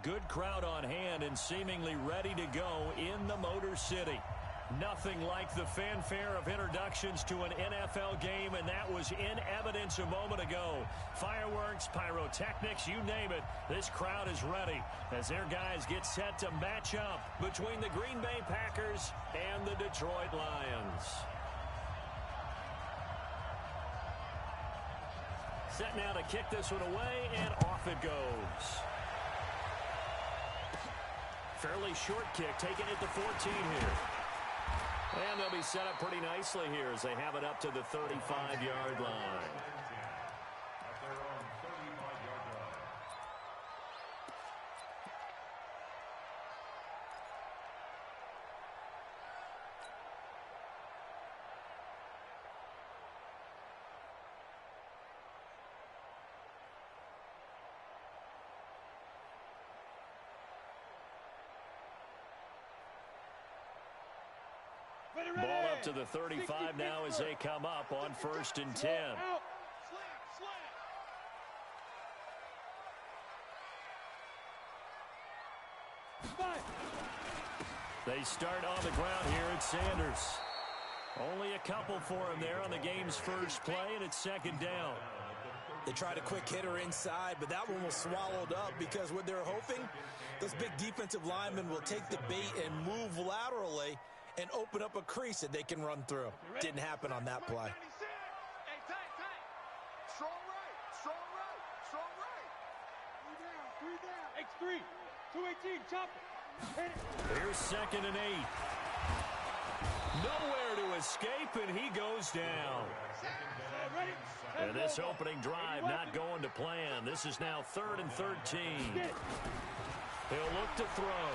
Good crowd on hand and seemingly ready to go in the Motor City. Nothing like the fanfare of introductions to an NFL game, and that was in evidence a moment ago. Fireworks, pyrotechnics, you name it, this crowd is ready as their guys get set to match up between the Green Bay Packers and the Detroit Lions. Set now to kick this one away, and off it goes. Fairly short kick, taking it to 14 here. And they'll be set up pretty nicely here as they have it up to the 35-yard line. Ball up to the 35 now as they come up on 1st and 10. They start on the ground here at Sanders. Only a couple for him there on the game's first play, and it's 2nd down. They tried a quick hitter inside, but that one was swallowed up because what they're hoping, those big defensive linemen will take the bait and move laterally and open up a crease that they can run through. Didn't happen on that play. Strong right, strong right, strong right. 3 down, X3, 218, chop it. Here's 2nd and 8. Nowhere to escape, and he goes down. And this opening drive not going to plan. This is now 3rd and 13. He'll look to throw.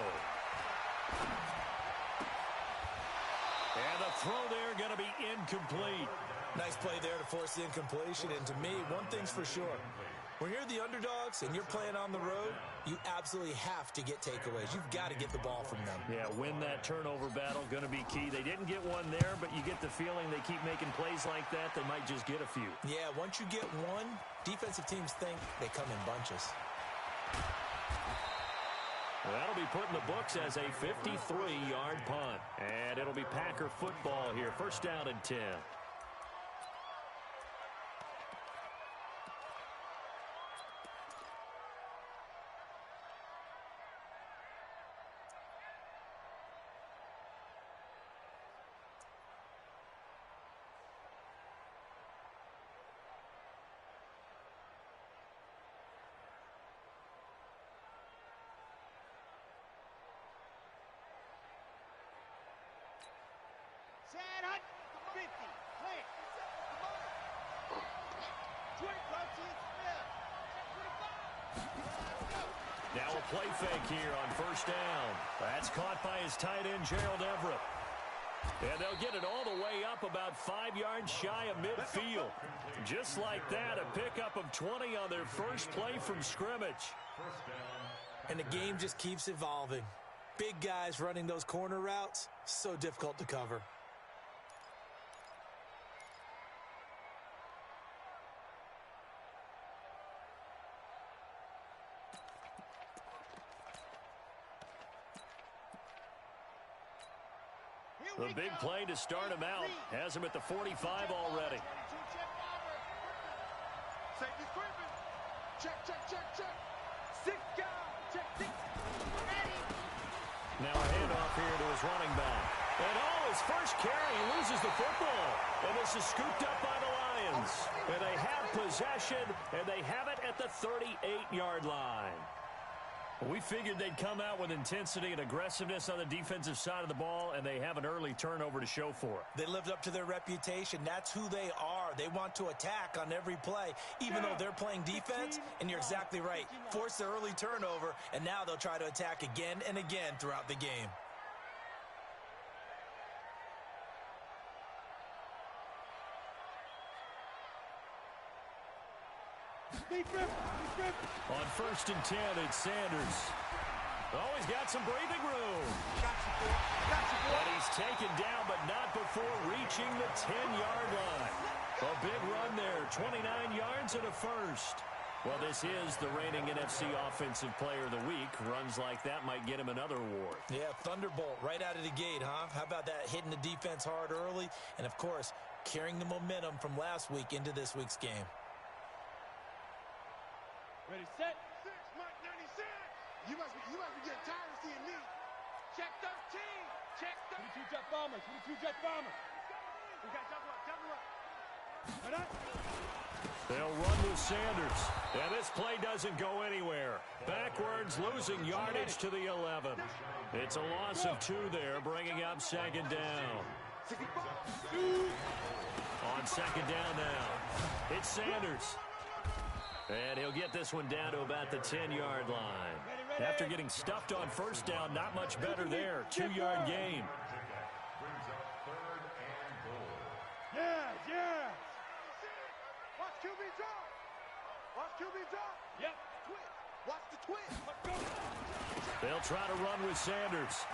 And the throw there going to be incomplete. Nice play there to force the incompletion. And to me, one thing's for sure. When you're the underdogs and you're playing on the road, you absolutely have to get takeaways. You've got to get the ball from them. Yeah, win that turnover battle, going to be key. They didn't get one there, but you get the feeling they keep making plays like that, they might just get a few. Yeah, once you get one, defensive teams think they come in bunches. That'll be put in the books as a 53-yard punt. And it'll be Packer football here. 1st down and 10. Set up, 50, play it. Now a play fake here on 1st down. That's caught by his tight end, Gerald Everett. And they'll get it all the way up about 5 yards shy of midfield. Just like that, a pickup of 20 on their first play from scrimmage. And the game just keeps evolving. Big guys running those corner routes, so difficult to cover. The big play to start him out. Has him at the 45 already. Safety creeping. Check, check, check, check. 6 down. Check, 6. Ready. Now a handoff here to his running back. And his first carry, he loses the football. And this is scooped up by the Lions. And they have possession, and they have it at the 38-yard line. We figured they'd come out with intensity and aggressiveness on the defensive side of the ball, and they have an early turnover to show for it. They lived up to their reputation. That's who they are. They want to attack on every play, even though they're playing defense. And you're exactly right. Force the early turnover, and now they'll try to attack again and again throughout the game. On 1st and 10, it's Sanders. Oh, he's got some breathing room. But he's taken down, but not before reaching the 10-yard line. A big run there, 29 yards and a first. Well, this is the reigning NFC Offensive Player of the Week. Runs like that might get him another award. Yeah, thunderbolt right out of the gate, huh? How about that, hitting the defense hard early? And, of course, carrying the momentum from last week into this week's game. Ready, set. 6, Mike 96. You must be getting tired of seeing me. Check 13. Check 13. 22 jet bombers. 22 jet bombers. We got double up. Right up. They'll run with Sanders. And this play doesn't go anywhere. Backwards, losing yardage to the 11. It's a loss of 2 there, bringing up second down. On second down now, it's Sanders. And he'll get this one down to about the 10-yard line. After getting stuffed on first down, not much better there. 2-yard gain. Yeah. Watch QB drop. Watch QB drop. Yep. Twist. Watch the twist. Let's go. They'll try to run with Sanders.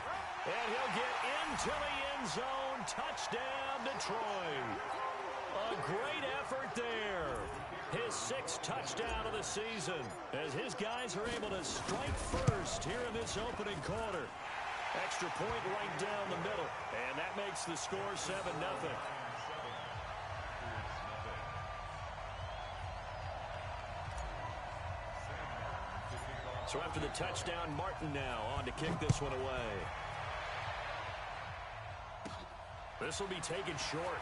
And he'll get into the end zone. Touchdown, Detroit. A great effort there. His 6th touchdown of the season as his guys are able to strike first here in this opening quarter. Extra point right down the middle. And that makes the score 7-0. So after the touchdown, Martin now on to kick this one away. This will be taken short.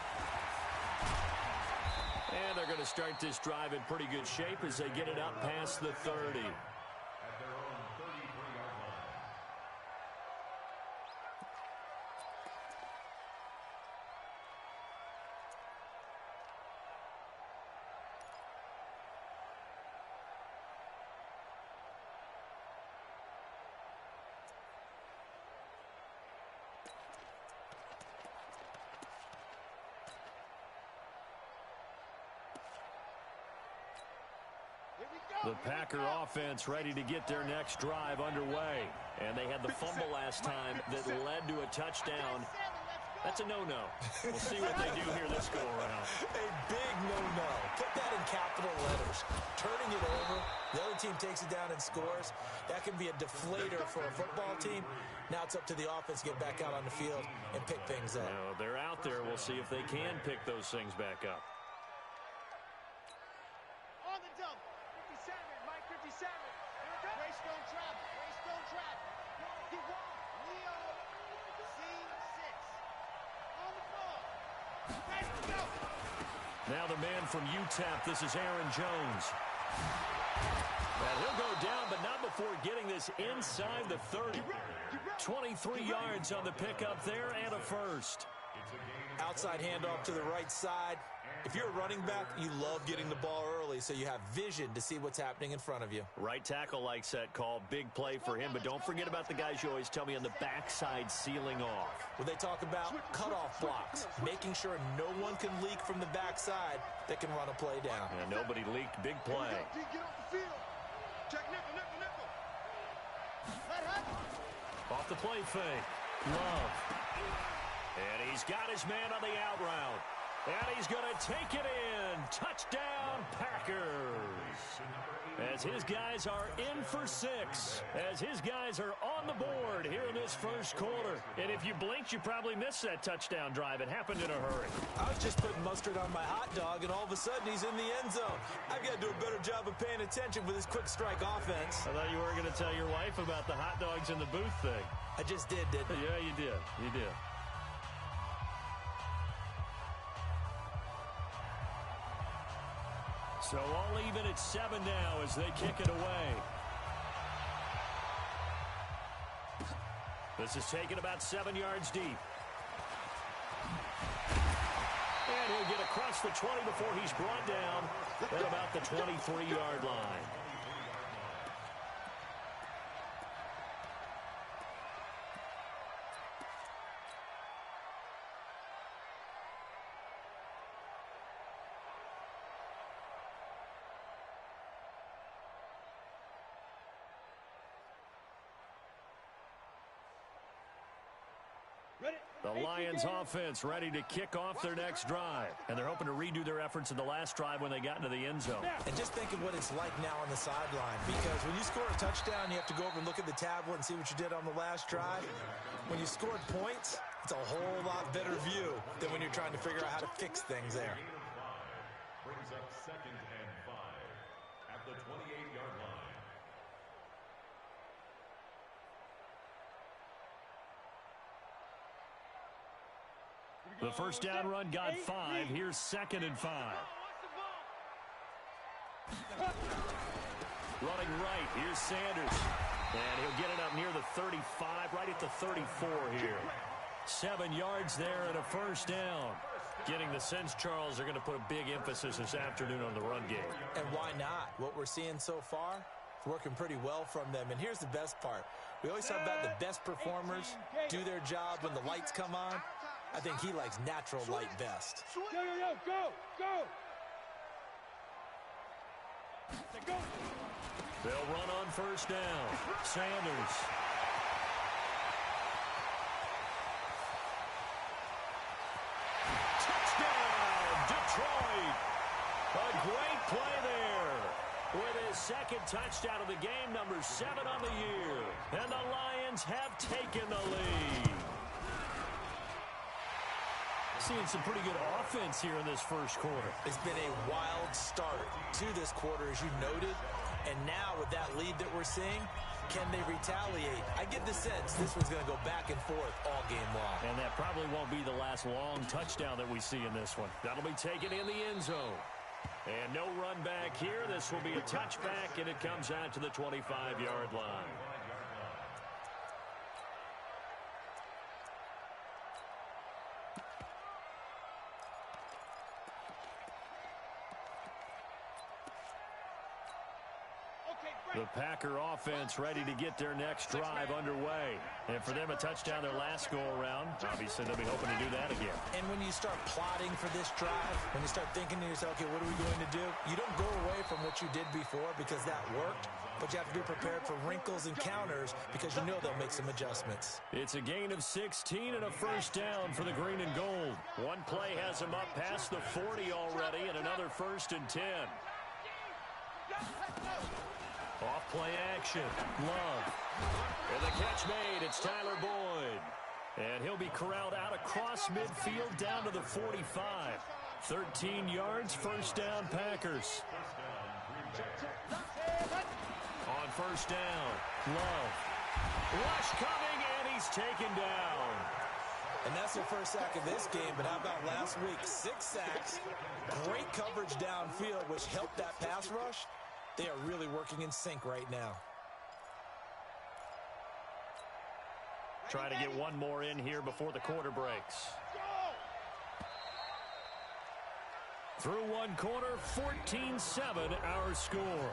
And they're going to start this drive in pretty good shape as they get it up past the 30. The Packer offense ready to get their next drive underway. And they had the fumble last time that led to a touchdown. That's a no-no. We'll see what they do here this go-around. A big no-no. Put that in capital letters. Turning it over, the other team takes it down and scores. That can be a deflator for a football team. Now it's up to the offense to get back out on the field and pick things up. Now, they're out there. We'll see if they can pick those things back up. On the double. 57, Mike 57. Greystone travel. He won. Leo C6. On the ball. Ready to go. Now the man from UTEP, this is Aaron Jones. And he'll go down, but not before getting this inside the 30. 23 yards on the pickup there and a first. Outside handoff to the right side. If you're a running back, you love getting the ball early so you have vision to see what's happening in front of you. Right tackle likes that call. Big play for him, but don't forget about the guys you always tell me on the backside sealing off. Well, they talk about cutoff blocks, making sure no one can leak from the backside that can run a play down. And nobody leaked. Big play. Get off the field. Check nickel. Off the play fake. Love. And he's got his man on the out route. And he's going to take it in. Touchdown, Packers. As his guys are in for 6. As his guys are on the board here in this first quarter. And if you blinked, you probably missed that touchdown drive. It happened in a hurry. I was just putting mustard on my hot dog, and all of a sudden he's in the end zone. I've got to do a better job of paying attention with this quick strike offense. I thought you were going to tell your wife about the hot dogs in the booth thing. I just didn't I? Yeah, you did. You did. So all even at 7 now as they kick it away. This is taken about 7 yards deep. And he'll get across the 20 before he's brought down at about the 23-yard line. The Lions offense ready to kick off their next drive. And they're hoping to redo their efforts in the last drive when they got into the end zone. And just think of what it's like now on the sideline. Because when you score a touchdown, you have to go over and look at the tablet and see what you did on the last drive. When you scored points, it's a whole lot better view than when you're trying to figure out how to fix things there. Brings up 2nd and 5 at the 28-yard line. The first down run got 5. Here's 2nd and 5. Running right. Here's Sanders. And he'll get it up near the 35, right at the 34 here. 7 yards there and a first down. Getting the sense, Charles, they're going to put a big emphasis this afternoon on the run game. And why not? What we're seeing so far, it's working pretty well from them. And here's the best part. We always talk about the best performers do their job when the lights come on. I think he likes natural light best. Go! They'll run on first down. Sanders. Touchdown, Detroit. A great play there. With his 2nd touchdown of the game, number 7 on the year. And the Lions have taken the lead. Seeing some pretty good offense here in this first quarter. It's been a wild start to this quarter, as you noted. And now with that lead that we're seeing, can they retaliate? I get the sense this one's going to go back and forth all game long. And that probably won't be the last long touchdown that we see in this one. That'll be taken in the end zone. And no run back here. This will be a touchback, and it comes out to the 25-yard line. The Packer offense ready to get their next drive underway. And for them, a touchdown their last go-around. Obviously, they'll be hoping to do that again. And when you start plotting for this drive, when you start thinking to yourself, okay, what are we going to do? You don't go away from what you did before because that worked, but you have to be prepared for wrinkles and counters because you know they'll make some adjustments. It's a gain of 16 and a first down for the green and gold. One play has them up past the 40 already, and another 1st and 10. Off play action. Love. And the catch made. It's Tyler Boyd. And he'll be corralled out across midfield down to the 45. 13 yards, first down, Packers. On first down, Love. Rush coming, and he's taken down. And that's their first sack of this game, but how about last week? 6 sacks, great coverage downfield, which helped that pass rush. They are really working in sync right now. Try to get one more in here before the quarter breaks. Through one quarter, 14-7 our score.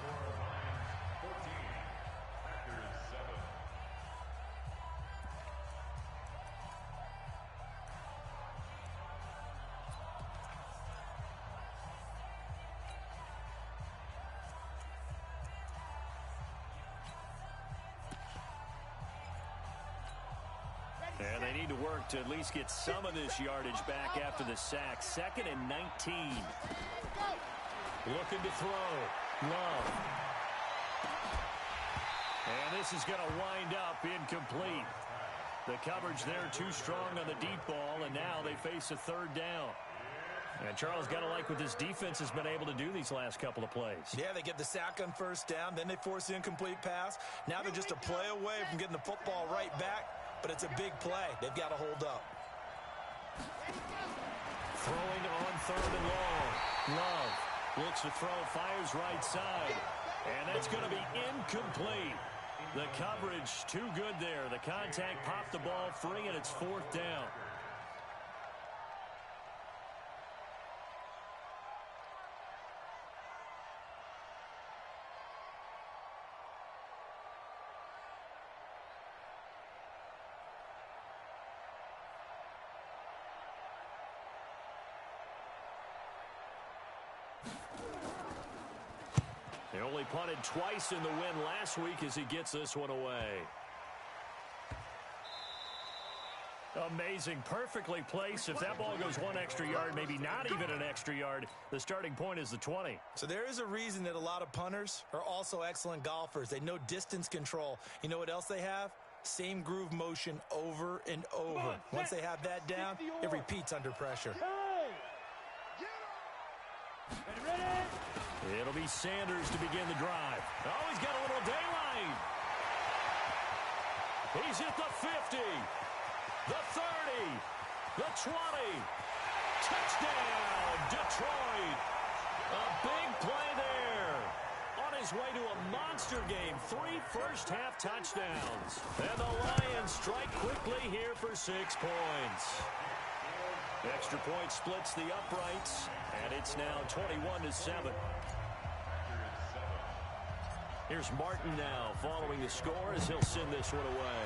And they need to work to at least get some of this yardage back after the sack. 2nd and 19. Looking to throw. Love. And this is going to wind up incomplete. The coverage there too strong on the deep ball, and now they face a 3rd down. And Charles, got to like what this defense has been able to do these last couple of plays. Yeah, they get the sack on first down, then they force the incomplete pass. Now they're just a play away from getting the football right back, but it's a big play. They've got to hold up. Throwing on 3rd and long. Love looks to throw, fires right side. And that's going to be incomplete. The coverage too good there. The contact popped the ball free, and it's 4th down. They only punted twice in the win last week as he gets this one away. Amazing. Perfectly placed. If that ball goes one extra yard, maybe not even an extra yard, the starting point is the 20. So there is a reason that a lot of punters are also excellent golfers. They know distance control. You know what else they have? Same groove motion over and over. Once they have that down, it repeats under pressure. It'll be Sanders to begin the drive. Oh, he's got a little daylight. He's hit the 50, the 30, the 20. Touchdown, Detroit. A big play there. On his way to a monster game, 3 first-half touchdowns. And the Lions strike quickly here for 6 points. Extra point splits the uprights, and it's now 21-7. Here's Martin now following the score as he'll send this one away.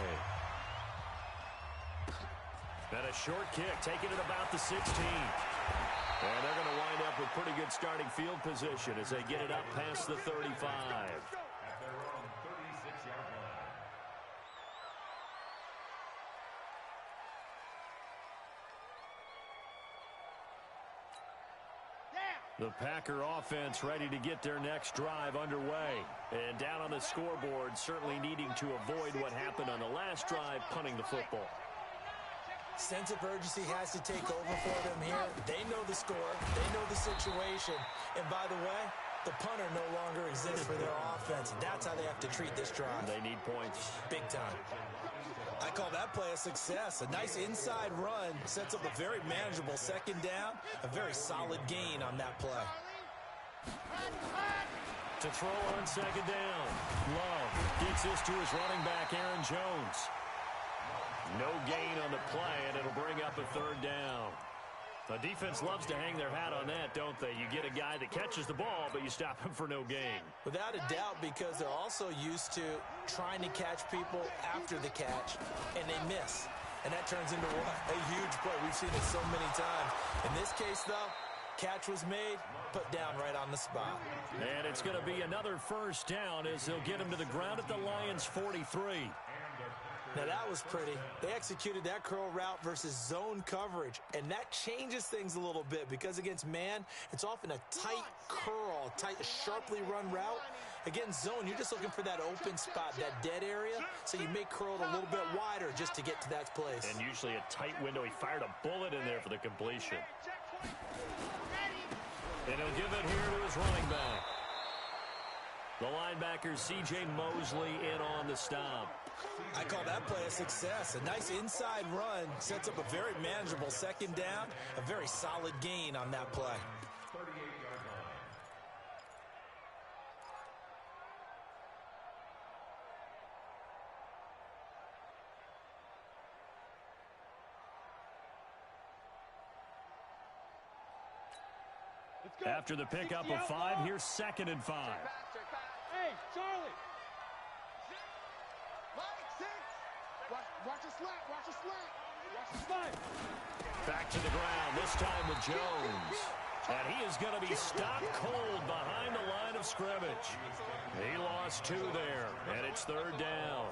And a short kick, taking it about the 16. And they're going to wind up with pretty good starting field position as they get it up past the 35. At their own 36-yard line. The Packer offense ready to get their next drive underway. And down on the scoreboard, certainly needing to avoid what happened on the last drive, punting the football. Sense of urgency has to take over for them here. They know the score. They know the situation. And by the way, the punter no longer exists for their offense. That's how they have to treat this drive. They need points. Big time. I call that play a success. A nice inside run sets up a very manageable second down. A very solid gain on that play. To throw on second down. Love gets this to his running back, Aaron Jones. No gain on the play, and it'll bring up a third down. The defense loves to hang their hat on that, don't they? You get a guy that catches the ball, but you stop him for no gain. Without a doubt, because they're also used to trying to catch people after the catch, and they miss. And that turns into what? A huge play. We've seen it so many times. In this case, though, catch was made, put down right on the spot. And it's going to be another first down as they'll get him to the ground at the Lions' 43. Now, that was pretty. They executed that curl route versus zone coverage, and that changes things a little bit because against man, it's often a tight curl, tight, sharply run route. Against zone, you're just looking for that open spot, that dead area, so you may curl it a little bit wider just to get to that place. And usually a tight window. He fired a bullet in there for the completion. And he'll give it here to his running back. The linebacker, C.J. Mosley, in on the stop. I call that play a success. A nice inside run sets up a very manageable second down. A very solid gain on that play. 38-yard line. After the pickup of 5, here's 2nd and 5. Hey, Charlie. Watch the slap. Watch the slap. Watch the slap. Back to the ground, this time with Jones. And he is going to be stopped cold behind the line of scrimmage. He lost 2 there, and it's 3rd down.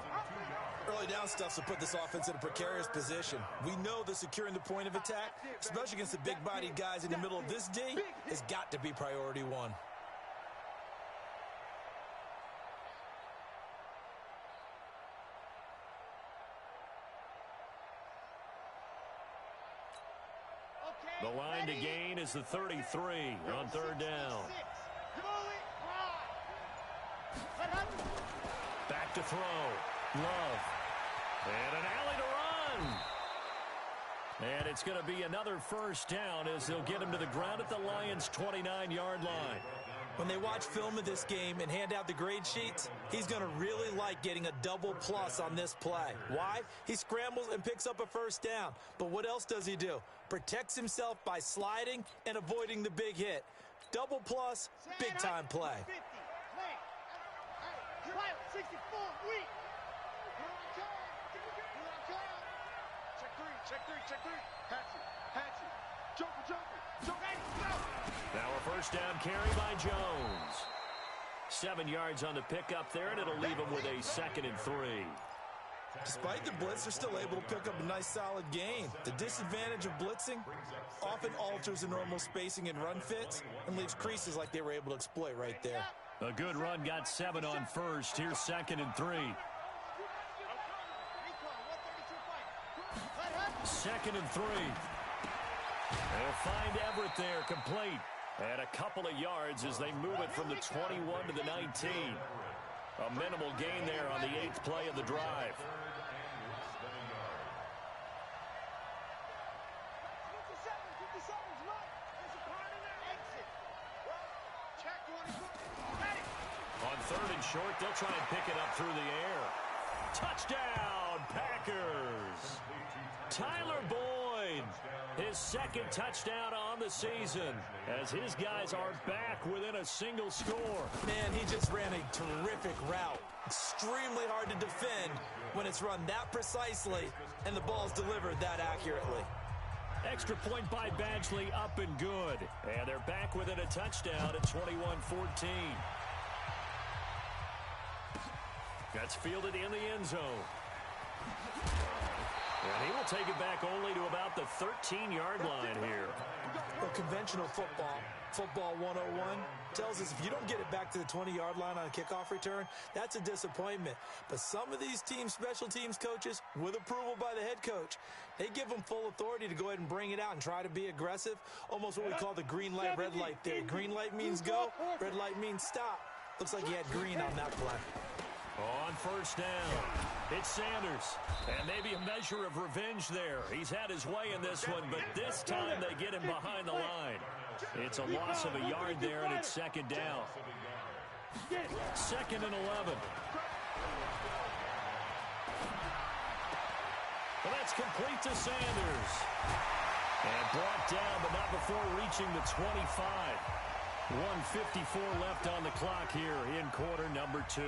Early down stuff will put this offense in a precarious position. We know that securing the point of attack, especially against the big-bodied guys in the middle of this D, has got to be priority 1. The line to gain is the 33 on 3rd down. Back to throw. Love. And an alley to run. And it's going to be another first down as they'll get him to the ground at the Lions' 29-yard line. When they watch film of this game and hand out the grade sheets, he's going to really like getting a double plus on this play. Why? He scrambles and picks up a first down. But what else does he do? Protects himself by sliding and avoiding the big hit. Double plus, big-time play. 64, weak. Check three. Hatchet. Joker. Now a first down carry by Jones. 7 yards on the pickup there, and it'll leave him with a 2nd and 3. Despite the blitz, they're still able to pick up a nice solid gain. The disadvantage of blitzing often alters the normal spacing and run fits and leaves creases like they were able to exploit right there. A good run, got 7 on first. Here's 2nd and 3. 2nd and 3. They'll find Everett there, complete. And a couple of yards as they move it from the 21 to the 19. A minimal gain there on the 8th play of the drive. On 3rd and short, they'll try and pick it up through the air. Touchdown, Packers! Tyler Boyd, his 2nd touchdown on the season, as his guys are back within a single score. Man, he just ran a terrific route. Extremely hard to defend when it's run that precisely and the ball's delivered that accurately. Extra point by Badgley, up and good. And they're back within a touchdown at 21-14. That's fielded in the end zone. And he will take it back only to about the 13-yard line here. Well, conventional football 101, tells us if you don't get it back to the 20-yard line on a kickoff return, that's a disappointment. But some of these team special teams coaches, with approval by the head coach, they give them full authority to go ahead and bring it out and try to be aggressive, almost what we call the green light, red light theory. Green light means go, red light means stop. Looks like he had green on that play. On 1st down, it's Sanders. And maybe a measure of revenge there. He's had his way in this one, but this time they get him behind the line. It's a loss of a yard there, and it's 2nd down. 2nd and 11. Well, that's complete to Sanders. And brought down, but not before reaching the 25. 1:54 left on the clock here in quarter number 2.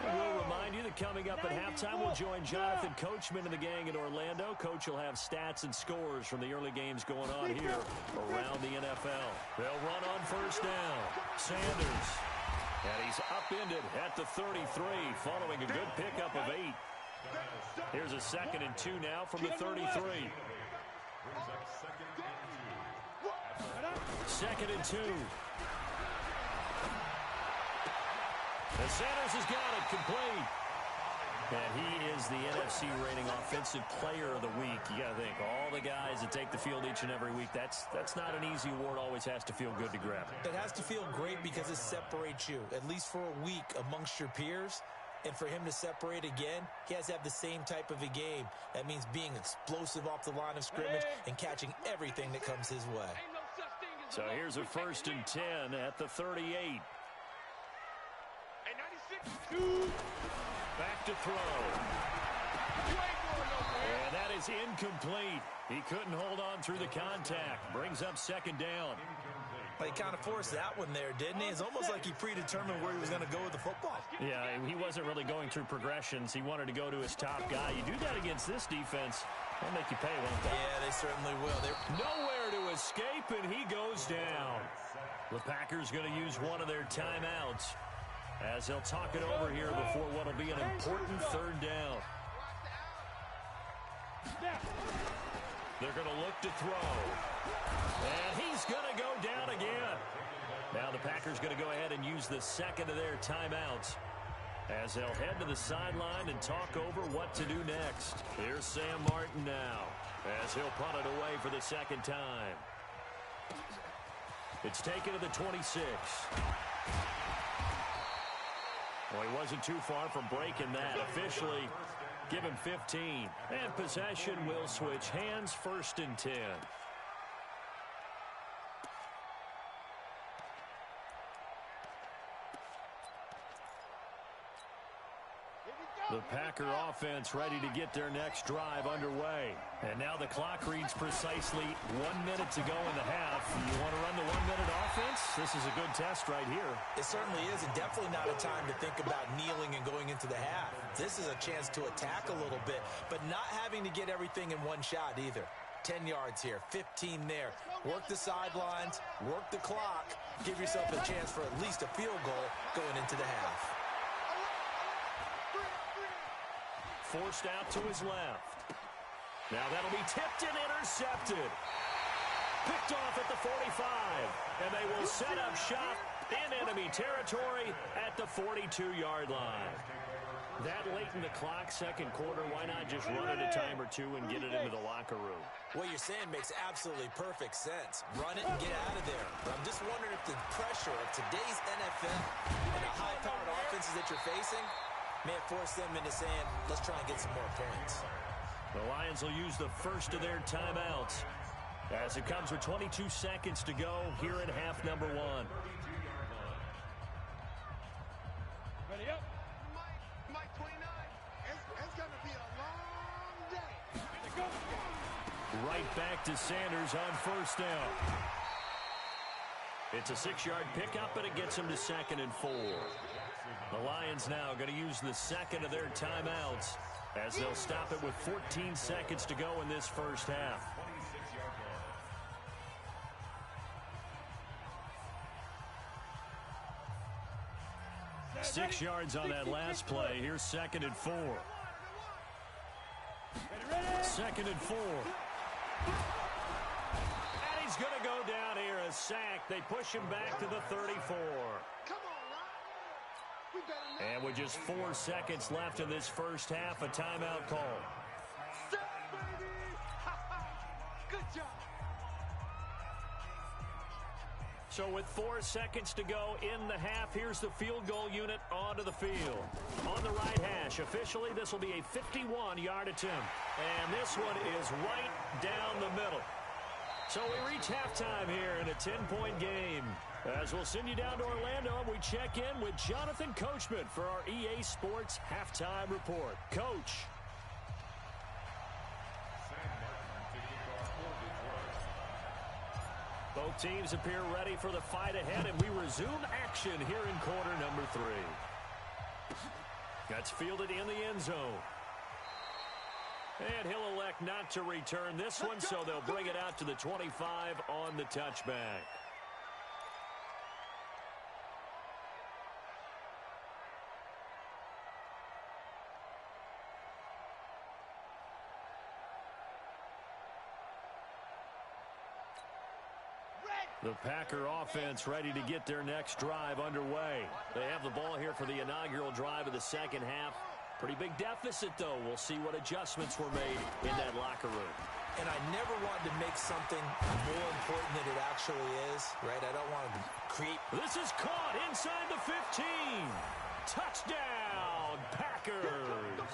We'll remind you that coming up at halftime, we'll join Jonathan Coachman and the gang in Orlando. Coach will have stats and scores from the early games going on here around the NFL. They'll run on 1st down. Sanders. And he's upended at the 33 following a good pickup of 8. Here's a 2nd and 2 now from the 33. 2nd and 2. And Sanders has got it complete. And he is the NFC reigning offensive player of the week. You got to think, all the guys that take the field each and every week, that's not an easy award. Always has to feel good to grab it. It has to feel great because it separates you, at least for a week, amongst your peers. And for him to separate again, he has to have the same type of a game. That means being explosive off the line of scrimmage and catching everything that comes his way. So here's a 1st and 10 at the 38. Back to throw. And that is incomplete. He couldn't hold on through the contact. Brings up 2nd down. But he kind of forced that one there, didn't he? It's almost like he predetermined where he was going to go with the football. Yeah, he wasn't really going through progressions. He wanted to go to his top guy. You do that against this defense, they'll make you pay, won't they? Yeah, they certainly will. They're nowhere to escape, and he goes down. The Packers going to use one of their timeouts as they'll talk it over here before what will be an important 3rd down. They're going to look to throw. And he's going to go down again. Now the Packers going to go ahead and use the 2nd of their timeouts as they'll head to the sideline and talk over what to do next. Here's Sam Martin now as he'll punt it away for the 2nd time. It's taken to the 26. Well, he wasn't too far from breaking that. Officially, give him 15. And possession will switch hands, 1st and 10. The Packer offense ready to get their next drive underway. And now the clock reads precisely 1 minute to go in the half. You want to run the 1 minute offense? This is a good test right here. It certainly is, and definitely not a time to think about kneeling and going into the half. This is a chance to attack a little bit, but not having to get everything in one shot either. 10 yards here, 15 there. Work the sidelines, work the clock. Give yourself a chance for at least a field goal going into the half. forced out to his left. Now that'll be tipped and intercepted. Picked off at the 45. And they will set up shop in enemy territory at the 42-yard line. That late in the clock, second quarter, why not just run it a time or two and get it into the locker room? What you're saying makes absolutely perfect sense. Run it and get out of there. But I'm just wondering if the pressure of today's NFL and the high-powered offenses that you're facing may have forced them into saying, let's try and get some more points. The Lions will use the first of their timeouts as it comes with 22 seconds to go here in half number 1. Ready up. Mike 29. It's going to be a long day. Go. Right back to Sanders on first down. It's a 6-yard pickup, and it gets him to 2nd and 4. The Lions now going to use the second of their timeouts as they'll stop it with 14 seconds to go in this first half. Six yards on that last play. Here's 2nd and 4. 2nd and 4. And he's going to go down here, a sack. They push him back to the 34. And with just 4 seconds left in this first half, a timeout call. Good job. So with 4 seconds to go in the half, here's the field goal unit onto the field. On the right hash, officially this will be a 51-yard attempt. And this one is right down the middle. So we reach halftime here in a 10-point game. As we'll send you down to Orlando, we check in with Jonathan Coachman for our EA Sports Halftime Report. Coach. Both teams appear ready for the fight ahead, and we resume action here in quarter number 3. That's fielded in the end zone. And he'll elect not to return this one, so they'll bring it out to the 25 on the touchback. The Packer offense ready to get their next drive underway. They have the ball here for the inaugural drive of the second half. Pretty big deficit, though. We'll see what adjustments were made in that locker room. And I never wanted to make something more important than it actually is, right? I don't want to create. This is caught inside the 15. Touchdown, Packers.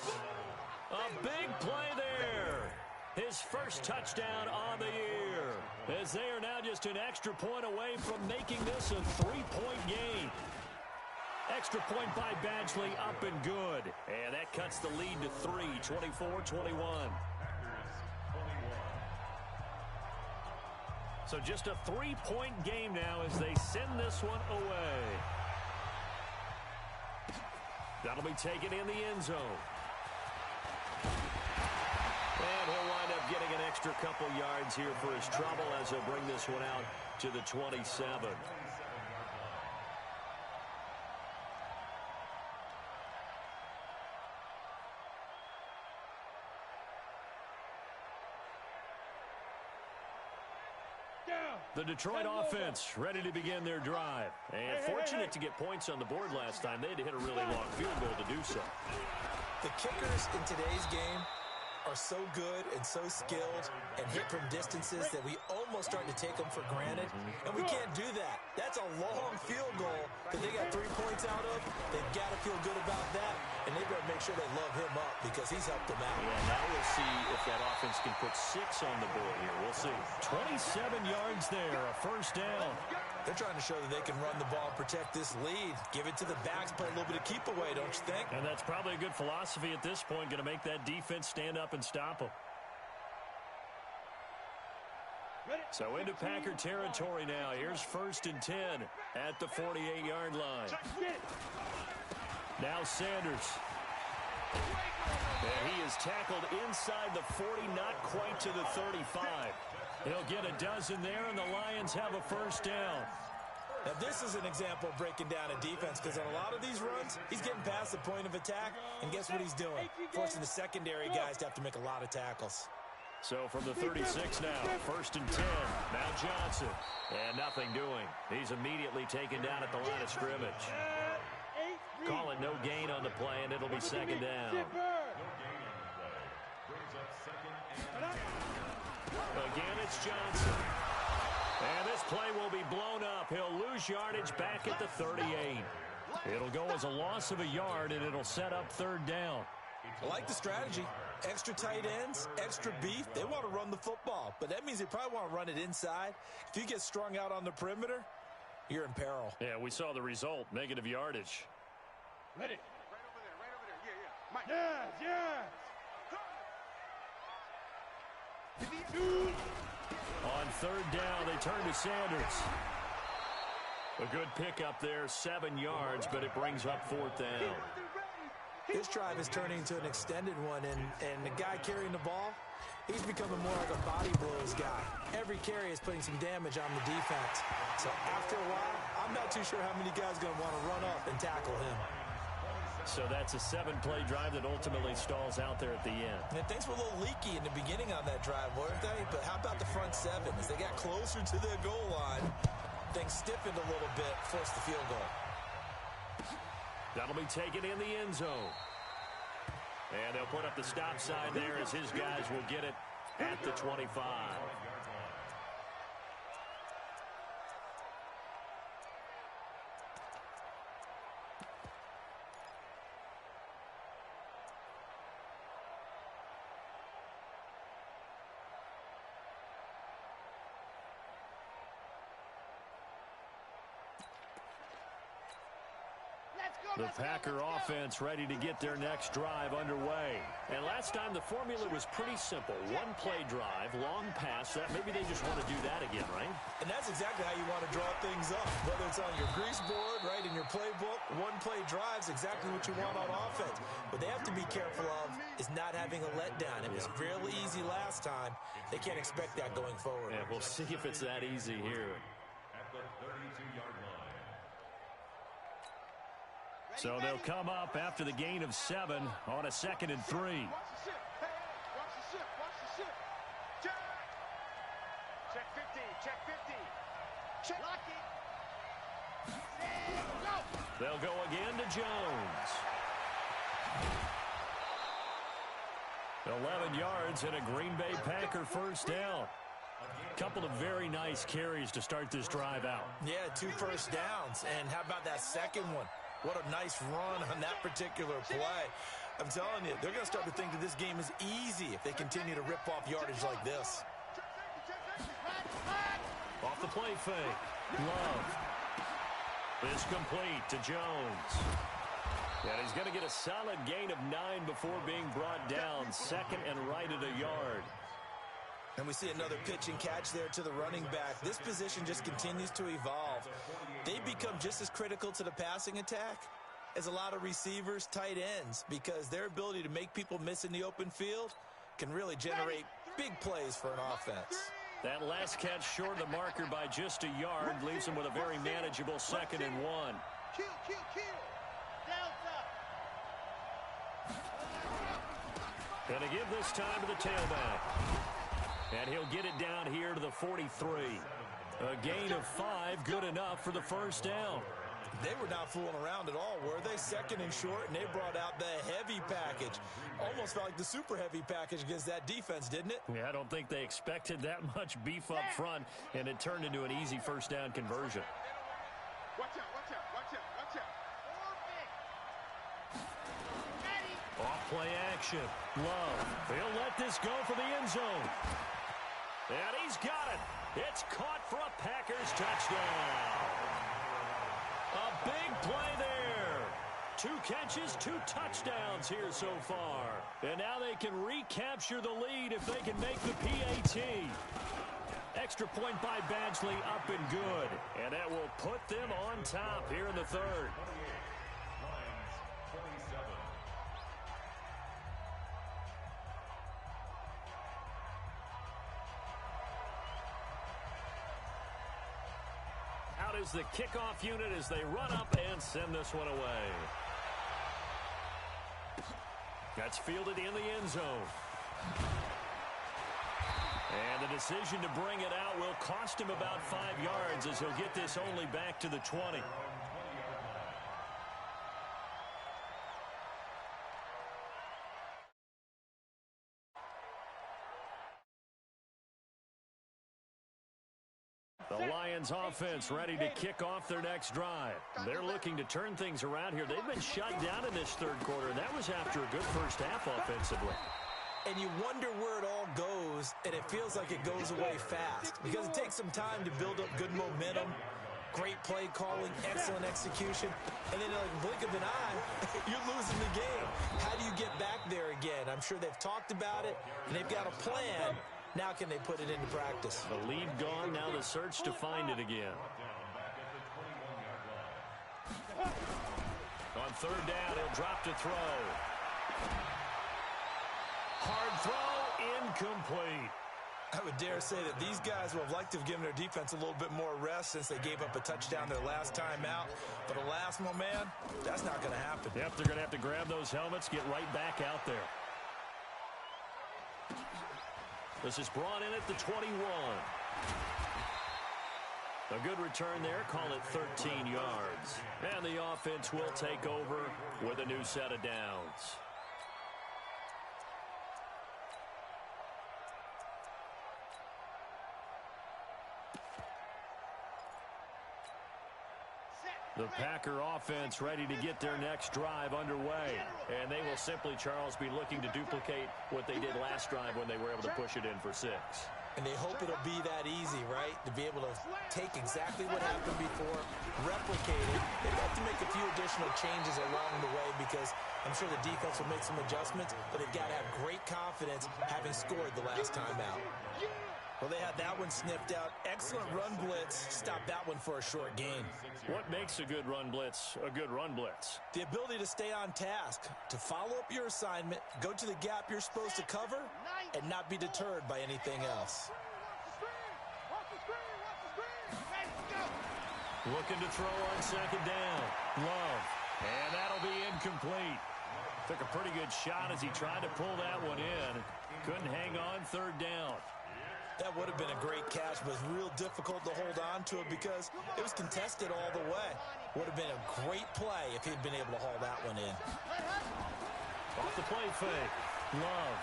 A big play there. His first touchdown on the year, as they are now just an extra point away from making this a 3-point game. Extra point by Badgley, up and good. And that cuts the lead to 3, 24-21. So just a 3-point game now as they send this one away. That'll be taken in the end zone. And he'll wind up getting an extra couple yards here for his trouble as he'll bring this one out to the 27. The Detroit offense ready to begin their drive. And fortunate to get points on the board last time. They had to hit a really long field goal to do so. The kickers in today's game are so good and so skilled and hit from distances that we almost start to take them for granted. And we can't do that. That's a long field goal that they got 3 points out of. They've got to feel good about that, and they've got to make sure they love him up because he's helped them out. Yeah, now we'll see if that offense can put 6 on the board here. We'll see. 27 yards there, a first down. They're trying to show that they can run the ball and protect this lead. Give it to the backs, play a little bit of keep away, don't you think? And that's probably a good philosophy at this point, going to make that defense stand up and stop them. So into Packer territory now. Here's 1st and 10 at the 48-yard line. Now Sanders. And he is tackled inside the 40, not quite to the 35. He'll get a dozen there, and the Lions have a first down. Now, this is an example of breaking down a defense because on a lot of these runs, he's getting past the point of attack, and guess what he's doing? Forcing the secondary guys to have to make a lot of tackles. So from the 36 now, 1st and 10. Now Johnson. And nothing doing. He's immediately taken down at the line of scrimmage. Call it no gain on the play, and it'll be 2nd down. Again, it's Johnson. And this play will be blown up. He'll lose yardage back at the 38. It'll go as a loss of a yard, and it'll set up 3rd down. I like the strategy. Extra tight ends, extra beef. They want to run the football, but that means they probably want to run it inside. If you get strung out on the perimeter, you're in peril. Yeah, we saw the result. Negative yardage. Ready. Right over there. Yeah. On 3rd down, they turn to Sanders. A good pickup there, 7 yards, but it brings up 4th down. This drive is turning into an extended one, and the guy carrying the ball, he's becoming more like a body blows guy. Every carry is putting some damage on the defense. So after a while, I'm not too sure how many guys are going to want to run up and tackle him. So that's a 7-play drive that ultimately stalls out there at the end. And things were a little leaky in the beginning on that drive, weren't they? But how about the front 7? As they got closer to their goal line, things stiffened a little bit, forced the field goal. That'll be taken in the end zone. And they'll put up the stop sign there as his guys will get it at the 25. The Packer offense ready to get their next drive underway. And last time the formula was pretty simple. 1-play drive, long pass. That maybe they just want to do that again, right? And that's exactly how you want to draw things up. Whether it's on your grease board, right, in your playbook, 1-play drive's exactly what you want on offense. What they have to be careful of is not having a letdown. It was real easy last time. They can't expect that going forward. Yeah, we'll see if it's that easy here. At the 32-yard line. So they'll come up after the gain of 7 on a 2nd and 3. Watch the ship. Hey, watch the ship. Watch the ship. Check 50. Check 50. Check. Lock it. They'll go again to Jones. 11 yards and a Green Bay Packer 1st down. Couple of very nice carries to start this drive out. Yeah, 2 first downs. And how about that second one? What a nice run on that particular play. I'm telling you, they're going to start to think that this game is easy if they continue to rip off yardage like this. Off the play fake. Love. It's complete to Jones. And he's going to get a solid gain of 9 before being brought down. 2nd and right at a yard. And we see another pitch and catch there to the running back. This position just continues to evolve. They become just as critical to the passing attack as a lot of receivers, tight ends, because their ability to make people miss in the open field can really generate big plays for an offense. That last catch short of the marker by just a yard leaves him with a very manageable 2nd and 1. Kill. Delta. And to give this time to the tailback. And he'll get it down here to the 43. A gain of 5, good enough for the 1st down. They were not fooling around at all, were they? 2nd and short, and they brought out the heavy package. Almost felt like the super heavy package against that defense, didn't it? Yeah, I don't think they expected that much beef up front, and it turned into an easy 1st down conversion. Watch out. Off-play action. Love. He'll let this go for the end zone. And he's got it. It's caught for a Packers touchdown. A big play there. 2 catches, 2 touchdowns here so far. And now they can recapture the lead if they can make the PAT. Extra point by Badgley, up and good. And that will put them on top here in the 3rd. is the kickoff unit as they run up and send this one away. That's fielded in the end zone. And the decision to bring it out will cost him about 5 yards as he'll get this only back to the 20. The Lions offense ready to kick off their next drive. They're looking to turn things around here. They've been shut down in this third quarter, and that was after a good first half offensively. And you wonder where it all goes, and it feels like it goes away fast because it takes some time to build up good momentum, great play calling, excellent execution, and then like blink of an eye, you're losing the game. How do you get back there again? I'm sure they've talked about it, and they've got a plan. Now can they put it into practice? The lead gone, now the search to find it again. On third down, he'll drop to throw. Hard throw, incomplete. I would dare say that these guys would have liked to have given their defense a little bit more rest since they gave up a touchdown their last time out. But Elasmo, man, that's not going to happen. Yep, they're going to have to grab those helmets, get right back out there. This is brought in at the 21. A good return there, call it 13 yards. And the offense will take over with a new set of downs. The Packer offense ready to get their next drive underway. And they will simply, Charles, be looking to duplicate what they did last drive when they were able to push it in for 6. And they hope it'll be that easy, right? To be able to take exactly what happened before, replicate it. They've got to make a few additional changes along the way because I'm sure the defense will make some adjustments, but they've got to have great confidence having scored the last time out. Well, they had that one sniffed out. Excellent run blitz. Stopped that one for a short gain. What makes a good run blitz a good run blitz? The ability to stay on task, to follow up your assignment, go to the gap you're supposed to cover, and not be deterred by anything else. Looking to throw on second down. Love. And that'll be incomplete. Took a pretty good shot as he tried to pull that one in. Couldn't hang on third down. That would have been a great catch, but it's real difficult to hold on to it because it was contested all the way. Would have been a great play if he'd been able to haul that one in. Off the play fake. Love.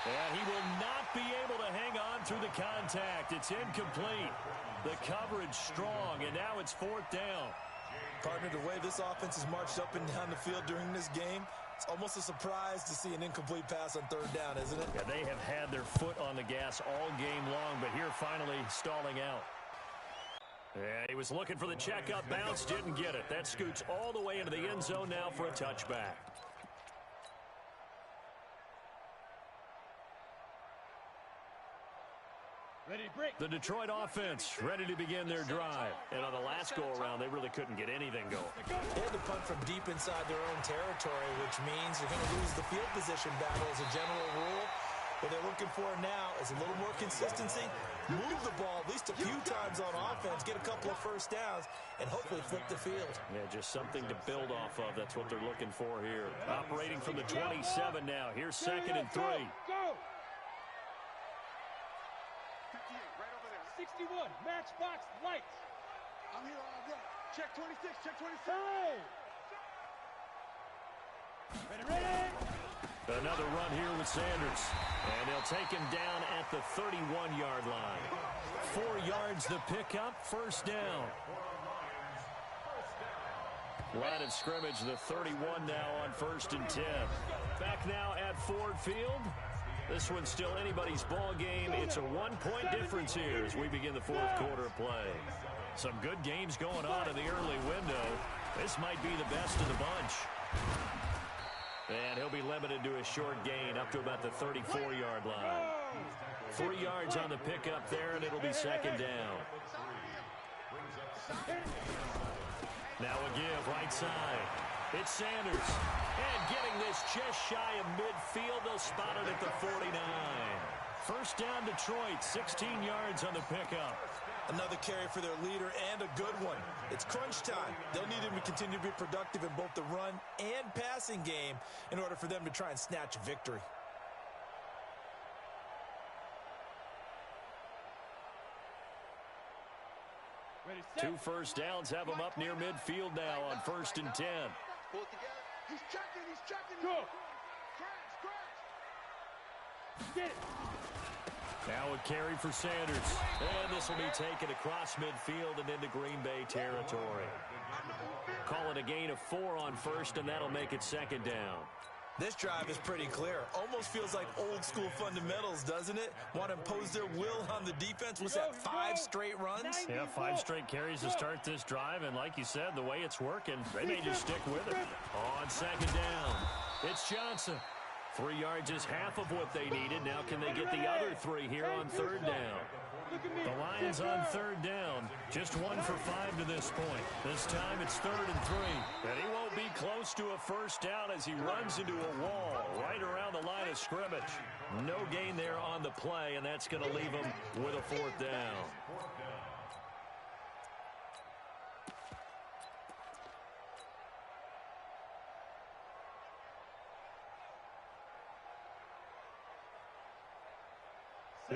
And he will not be able to hang on through the contact. It's incomplete. The coverage strong, and now it's fourth down. Partner, the way this offense has marched up and down the field during this game, it's almost a surprise to see an incomplete pass on third down, isn't it? Yeah, they have had their foot on the gas all game long, but here finally stalling out. Yeah, he was looking for the checkup bounce, didn't get it. That scoots all the way into the end zone now for a touchback. The Detroit offense ready to begin their drive. And on the last go-around, they really couldn't get anything going. They had to punt from deep inside their own territory, which means you're going to lose the field position battle as a general rule. What they're looking for now is a little more consistency, move the ball at least a few times on offense, get a couple of first downs, and hopefully flip the field. Yeah, just something to build off of. That's what they're looking for here. Operating from the 27 now. Here's 2nd and 3. Go! 61, matchbox lights. I'm here all day. Check 26, check 26. Ready. Another run here with Sanders. And they'll take him down at the 31-yard line. 4 yards the pickup, first down. Line of scrimmage, the 31 now on 1st and 10. Back now at Ford Field. This one's still anybody's ball game. It's a 1-point difference here as we begin the fourth quarter of play. Some good games going on in the early window. This might be the best of the bunch. And he'll be limited to a short gain up to about the 34-yard line. 3 yards on the pickup there, and it'll be 2nd down. Now a give right side. It's Sanders. And getting this just shy of midfield, they'll spot it at the 49. First down Detroit, 16 yards on the pickup. Another carry for their leader and a good one. It's crunch time. They'll need him to continue to be productive in both the run and passing game in order for them to try and snatch a victory. Ready, set. 2 first downs have them up near midfield now on 1st and 10. Pull it together. He's checking. Go. Crash. Get it. Now a carry for Sanders. And this will be taken across midfield and into Green Bay territory. Call it a gain of 4 on 1st, and that'll make it 2nd down. This drive is pretty clear. Almost feels like old school fundamentals, doesn't it? Want to impose their will on the defense. Was that 5 straight runs? Yeah, 5 straight carries to start this drive, and like you said, the way it's working, they may just stick with it. On 2nd down, it's Johnson. 3 yards is half of what they needed. Now can they get the other 3 here on 3rd down? The Lions on 3rd down. Just 1 for 5 to this point. This time it's 3rd and 3. And he won't be close to a first down as he runs into a wall right around the line of scrimmage. No gain there on the play, and that's going to leave him with a 4th down.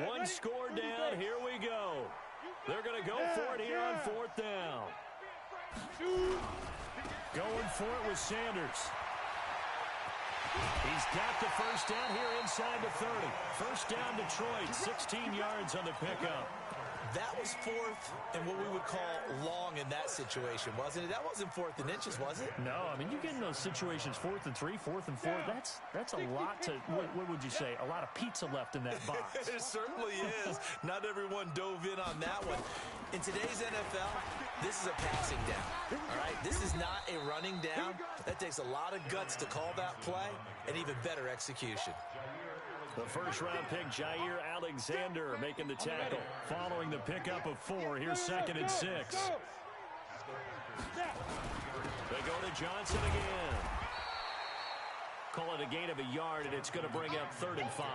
One score down. Here we go. They're going to go for it here on 4th down. Going for it with Sanders. He's got the first down here inside the 30. First down Detroit, 16 yards on the pickup. That was 4th and what we would call long in that situation, wasn't it? That wasn't 4th and inches, was it? No, I mean, you get in those situations, 4th and 3, 4th and 4. That's a lot to, what would you say, a lot of pizza left in that box. It certainly is. Not everyone dove in on that one. In today's NFL, this is a passing down, all right? This is not a running down. That takes a lot of guts to call that play and even better execution. The first-round pick, Jair Alexander, making the tackle. Following the pickup of 4, here's 2nd and 6. They go to Johnson again. Call it a gain of a yard, and it's going to bring up 3rd and 5.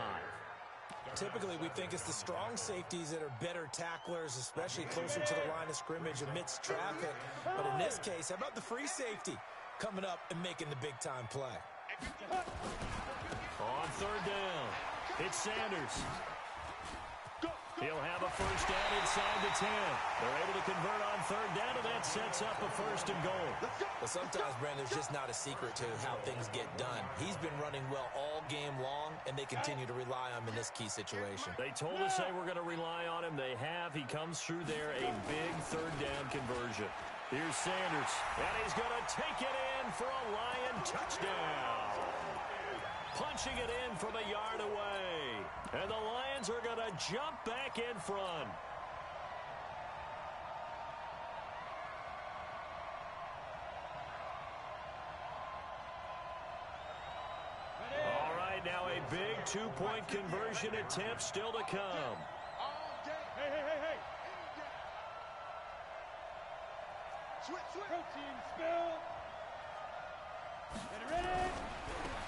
Typically, we think it's the strong safeties that are better tacklers, especially closer to the line of scrimmage amidst traffic. But in this case, how about the free safety coming up and making the big-time play? On 3rd down, it's Sanders. He'll have a first down inside the 10. They're able to convert on 3rd down, and that sets up a 1st and goal. But sometimes, Brandon, there's just not a secret to how things get done. He's been running well all game long, and they continue to rely on him in this key situation. They told us they were going to rely on him. They have. He comes through there, a big 3rd down conversion. Here's Sanders, and he's going to take it in for a Lion touchdown. Punching it in from a yard away. And the Lions are going to jump back in front. All right, now a big 2-point conversion attempt still to come. Hey. Switch. Protein spill. Get it ready.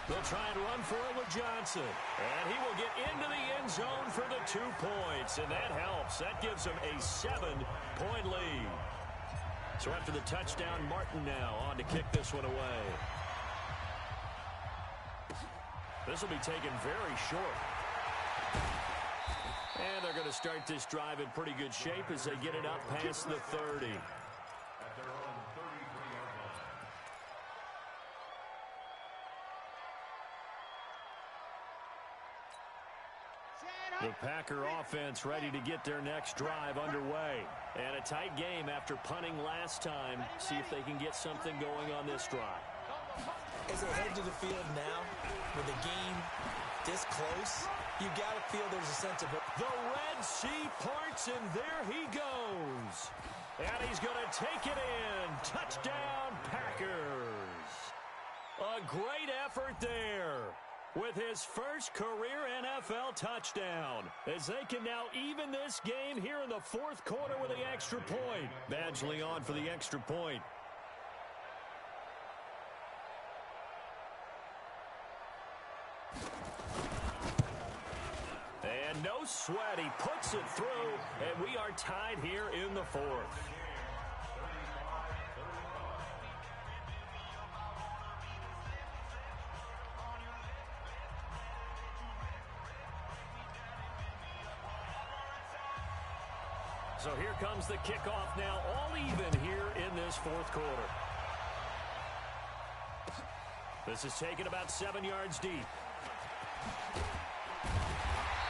They'll try and run for it with Johnson. And he will get into the end zone for the 2 points. And that helps. That gives him a 7-point lead. So after the touchdown, Martin now on to kick this one away. This will be taken very short. And they're going to start this drive in pretty good shape as they get it up past the 30. The Packer offense ready to get their next drive underway. And a tight game after punting last time. See if they can get something going on this drive. As they head to the field now, with the game this close, you got to feel there's a sense of hope. The Red Sea parts, and there he goes. And he's going to take it in. Touchdown, Packers. A great effort there with his first career NFL touchdown, as they can now even this game here in the 4th quarter with the extra point. Badgley on for the extra point. And no sweat. He puts it through, and we are tied here in the fourth. So here comes the kickoff now, all even here in this fourth quarter. This is taken about 7 yards deep.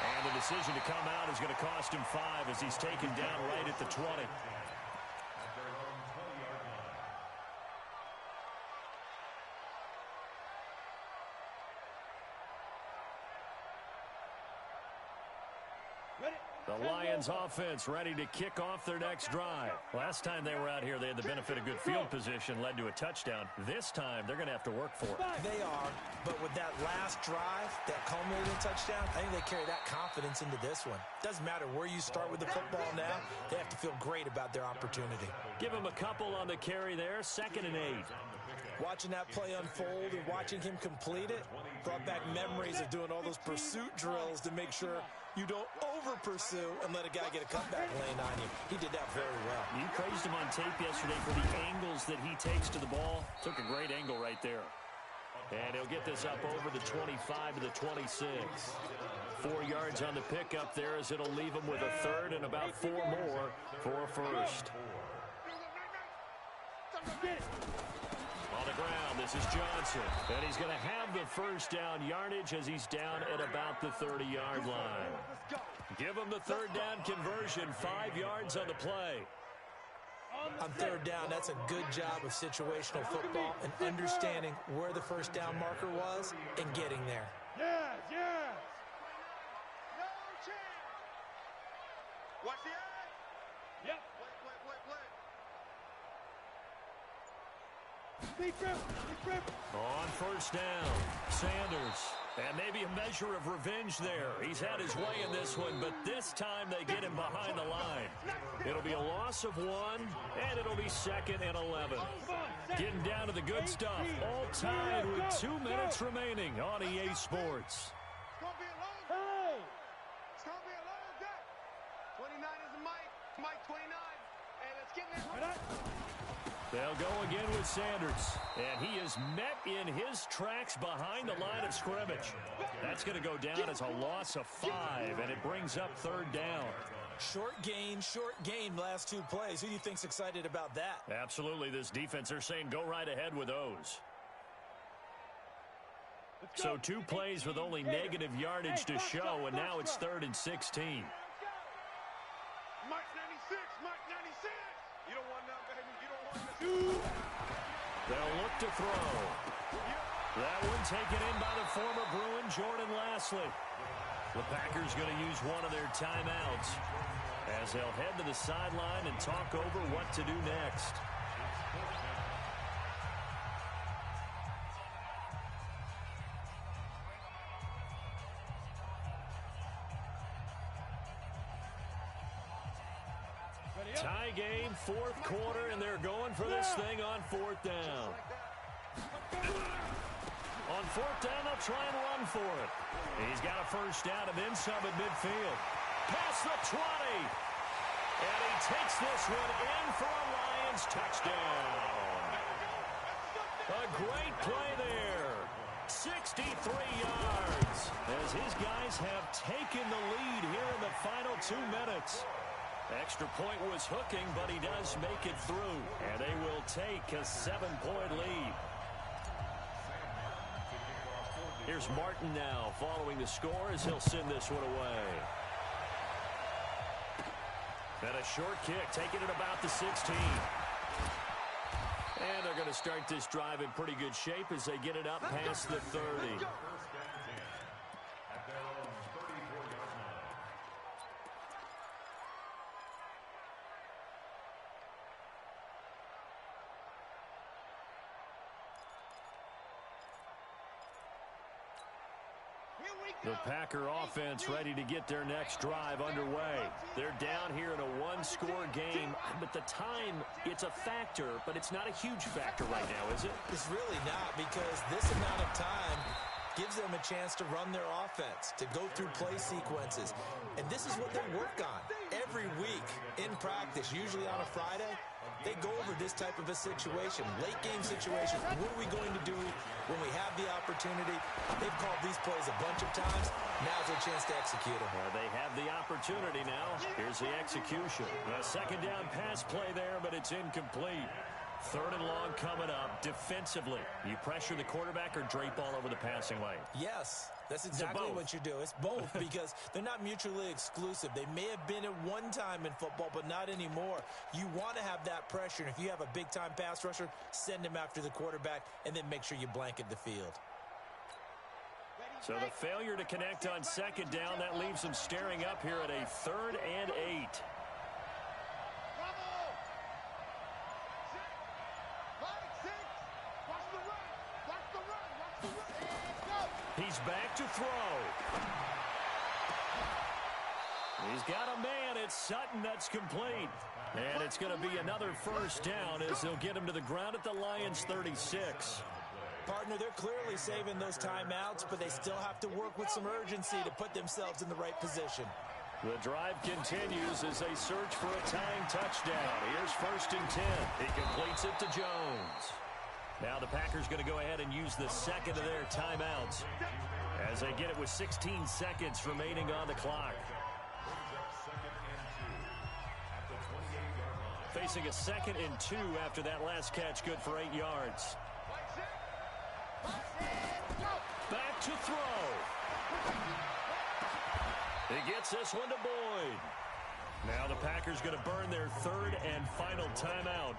And the decision to come out is going to cost him 5 as he's taken down right at the 20. The Lions offense ready to kick off their next drive. Last time they were out here, they had the benefit of good field position, led to a touchdown. This time, they're going to have to work for it. They are, but with that last drive, that culminating touchdown, I think they carry that confidence into this one. Doesn't matter where you start with the football now, they have to feel great about their opportunity. Give him a couple on the carry there, 2nd and 8. Watching that play unfold and watching him complete it brought back memories of doing all those pursuit drills to make sure you don't over-pursue and let a guy get a cutback lane on you. He did that very well. You praised him on tape yesterday for the angles that he takes to the ball. Took a great angle right there. And he'll get this up over the 25 to the 26. 4 yards on the pickup there as it'll leave him with a 3rd and about 4 more for a first. On the ground, this is Johnson. And he's going to have the first down yardage as he's down at about the 30-yard line. Give him the 3rd down conversion, 5 yards on the play. On 3rd down, that's a good job of situational football and understanding where the first down marker was and getting there. Yes, yes. No chance. Watch the eye. Yep. Wait. On first down, Sanders. And maybe a measure of revenge there. He's had his way in this one, but this time they get him behind the line. It'll be a loss of 1, and it'll be 2nd and 11. Getting down to the good stuff. All tied with 2 minutes remaining on EA Sports. It's going to be a long day. It's going to be a long day. 29 is Mike 29. And it's getting it right. They'll go again with Sanders, and he is met in his tracks behind the line of scrimmage. That's going to go down as a loss of 5, and it brings up 3rd down. Short gain last 2 plays. Who do you think's excited about that? Absolutely, this defense, they're saying go right ahead with those. So 2 plays with only negative yardage to show, and now it's 3rd and 16. Mike 96. You don't want that, baby. You don't want that. They'll look to throw. That one taken in by the former Bruin, Jordan Lasley. The Packers going to use one of their timeouts as they'll head to the sideline and talk over what to do next. Tie game, 4th quarter, and they're going for this thing on 4th down. On 4th down, they'll try and run for it. He's got a first down and then some at midfield. Past the 20. And he takes this one in for a Lions touchdown. A great play there. 63 yards as his guys have taken the lead here in the final 2 minutes. Extra point was hooking, but he does make it through. And they will take a 7-point lead. Here's Martin now following the score as he'll send this one away. And a short kick, taking it about the 16. And they're going to start this drive in pretty good shape as they get it up past the 30. The Packer offense ready to get their next drive underway. They're down here in a 1-score game, but the time, it's a factor, but it's not a huge factor right now, is it? It's really not, because this amount of time, gives them a chance to run their offense, to go through play sequences. And this is what they work on every week in practice, usually on a Friday. They go over this type of a situation, late game situation. What are we going to do when we have the opportunity? They've called these plays a bunch of times. Now's their chance to execute them. They have the opportunity now. Here's the execution. A second down pass play there, but it's incomplete. Third and long coming up. Defensively, you pressure the quarterback or drape all over the passing lane? Yes, that's exactly what you do. It's both because they're not mutually exclusive. They may have been at one time in football, but not anymore. You want to have that pressure, and if you have a big-time pass rusher, send him after the quarterback, and then make sure you blanket the field. So the failure to connect on second down, that leaves them staring up here at a 3rd and 8. He's back to throw. He's got a man. It's Sutton. That's complete. And it's going to be another first down as they'll get him to the ground at the Lions' 36. Partner, they're clearly saving those timeouts, but they still have to work with some urgency to put themselves in the right position. The drive continues as they search for a tying touchdown. Here's 1st and 10. He completes it to Jones. Now the Packers going to go ahead and use the second of their timeouts as they get it with 16 seconds remaining on the clock. Facing a 2nd and 2 after that last catch, good for 8 yards. Back to throw. He gets this one to Boyd. Now the Packers going to burn their 3rd and final timeout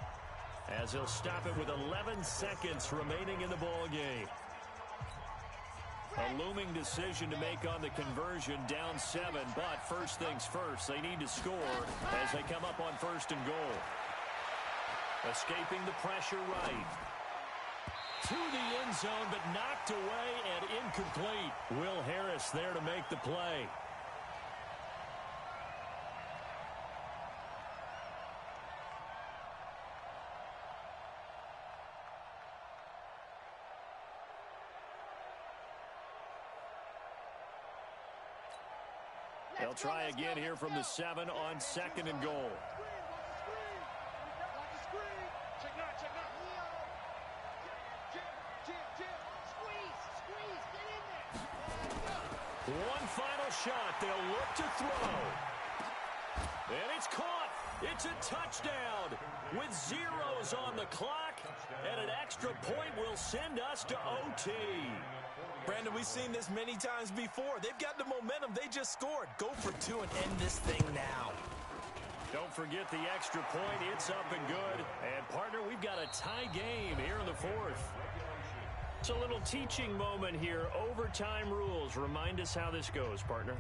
as he'll stop it with 11 seconds remaining in the ball game. A looming decision to make on the conversion, down 7, but first things first, they need to score as they come up on 1st and goal. Escaping the pressure right. To the end zone, but knocked away and incomplete. Will Harris there to make the play. They'll try again here from the 7 on 2nd and goal. One final shot. They'll look to throw. And it's caught. It's a touchdown with zeros on the clock. And an extra point will send us to OT. Brandon, we've seen this many times before. They've got the momentum. They just scored. Go for 2 and end this thing now. Don't forget the extra point. It's up and good. And, partner, we've got a tie game here in the 4th. It's a little teaching moment here. Overtime rules. Remind us how this goes, partner.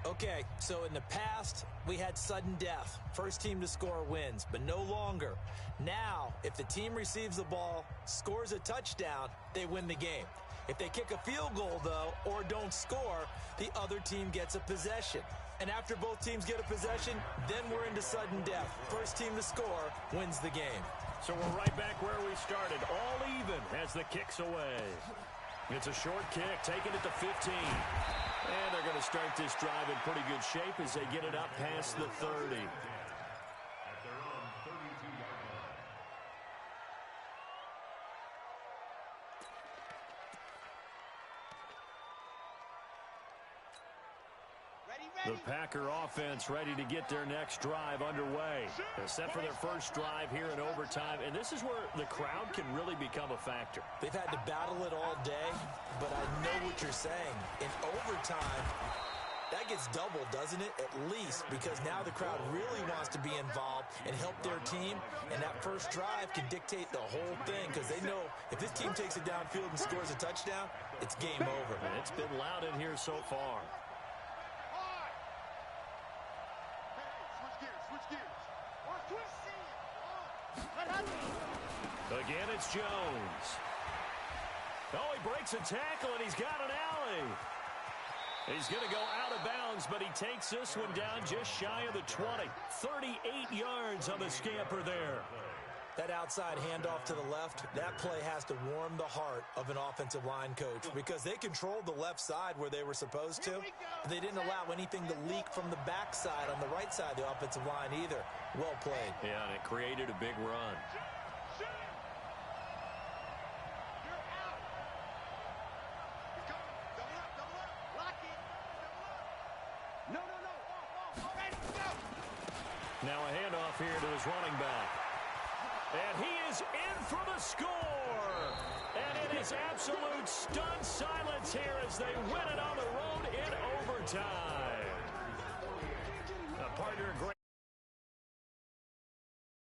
Okay, so in the past, we had sudden death. First team to score wins, but no longer. Now, if the team receives the ball, scores a touchdown, they win the game. If they kick a field goal, though, or don't score, the other team gets a possession. And after both teams get a possession, then we're into sudden death. First team to score wins the game. So we're right back where we started, all even as the kick's away. It's a short kick, taking it to 15. And they're going to start this drive in pretty good shape as they get it up past the 30. The Packer offense ready to get their next drive underway. They're set for their first drive here in overtime, and this is where the crowd can really become a factor. They've had to battle it all day, but I know what you're saying. In overtime, that gets doubled, doesn't it? At least, because now the crowd really wants to be involved and help their team, and that first drive can dictate the whole thing because they know if this team takes it downfield and scores a touchdown, it's game over. And it's been loud in here so far. Again, it's Jones. Oh, he breaks a tackle, and he's got an alley. He's going to go out of bounds, but he takes this one down just shy of the 20. 38 yards on the scamper there. That outside handoff to the left, that play has to warm the heart of an offensive line coach because they controlled the left side where they were supposed to. But they didn't allow anything to leak from the backside on the right side of the offensive line either. Well played. Yeah, and it created a big run. Now a handoff here to his running back. And he is in for the score. And it is absolute stunned silence here as they win it on the road in overtime.